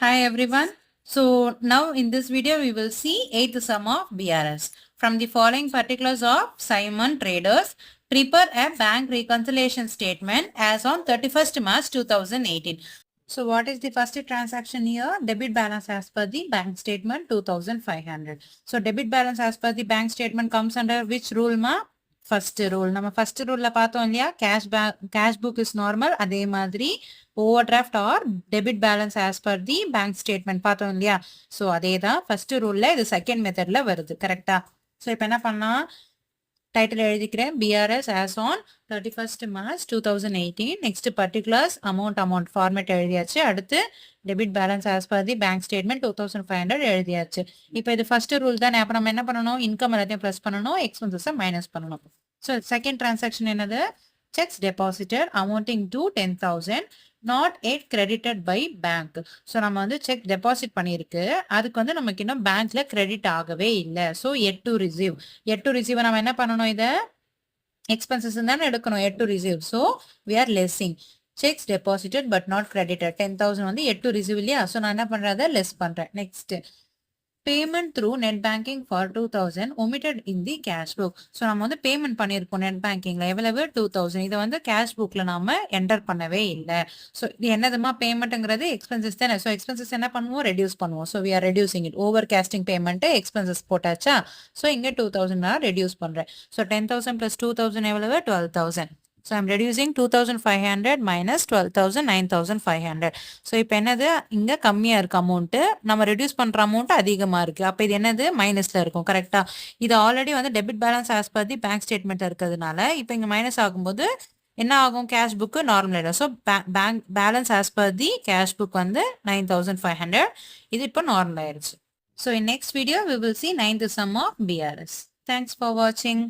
Hi everyone. So now in this video we will see eighth sum of BRS. From the following particulars of Simon Traders, prepare a bank reconciliation statement as on 31st March 2018. So what is the first transaction here? Debit balance as per the bank statement 2500. So debit balance as per the bank statement comes under which rule ma? First rule. நம்ம first ruleல பார்த்தோம் இல்லையா cash book is normal. அதே மாதிரி overdraft or debit balance as per the bank statement பார்த்தோம் இல்லையா? So அதே தான் first ruleல இது second methodல வருது. கரெக்டா? So இப்போ என்ன பண்ணலாம்? டைட்டில் எழுதிக்கிறேன் BRS as on 31st March 2018. Next particulars amount format எழுதியாச்சு. அடுத்து debit balance as per the bank statement 2500 எழுதியாச்சு. இப்போ இது ஃபர்ஸ்ட் ரூல் தான். அப்போ நம்ம என்ன பண்ணணும்? இன்கம் எல்லாத்தையும் ப்ளஸ் பண்ணணும், எக்ஸ்பென்சஸை மைனஸ் பண்ணணும். ஸோ செகண்ட் டிரான்சாக்ஷன் என்னது? Cheques deposited amounting to 10,000 not yet credited by bank. So நம்ம வந்து செக் டெபாசிட் பண்ணியிருக்கு, அதுக்கு வந்து நமக்கு இன்னும் பேங்க்ல கிரெடிட் ஆகவே இல்லை. ஸோ எட் டு ரிசீவ் நம்ம என்ன பண்ணணும்? இதை எக்ஸ்பென்சஸ் தானே எடுக்கணும். Yet receive. So we are lessing cheques deposited but not credited 10,000 வந்து எட் டு ரிசீவ் இல்லையா? ஸோ நான் என்ன பண்றதை லெஸ் பண்றேன். Next payment through net banking for 2000 omitted in the cash book. So நம்ம வந்து பேமெண்ட் பண்ணியிருக்கோம் நெட் பேங்கிங்ல எவ்வளவு 2000. இதை வந்து கேஷ் புக்ல நாம என்டர் பண்ணவே இல்லை. ஸோ இது என்னதுமா? பேமெண்ட்ங்கிறது எக்ஸ்பென்சஸ் தானே. ஸோ எக்ஸ்பென்சஸ் என்ன பண்ணுவோம்? ரெடியூஸ் பண்ணுவோம். So we are reducing it. Over casting payment expenses போட்டாச்சா? ஸோ இங்கே 2000 நான் ரெடியூஸ் பண்றேன். ஸோ 10,000 plus 2000 எவ்வளவு? 12,000. So I'm reducing 2500 minus 12,000 9,500. So இப்போ என்னது? இங்க கம்மியா இருக்கு அமௌண்ட், நம்ம ரெடியூஸ் பண்ற அமௌண்ட் அதிகமா இருக்கு. அப்ப இது என்னது? மைனஸ்ல இருக்கும். கரெக்டா? இது ஆல்ரெடி வந்து debit balance as per the bank statement இருக்கிறதுனால இப்போ இங்க மைனஸ் ஆகும்போது என்ன ஆகும்? கேஷ் புக் நார்மல் ஆயிடும். So bank balance as per the cash book வந்து 9,500. இது இப்போ நார்மல் ஆயிடுச்சு. So in next video we will see ninth sum of BRS. Thanks for watching.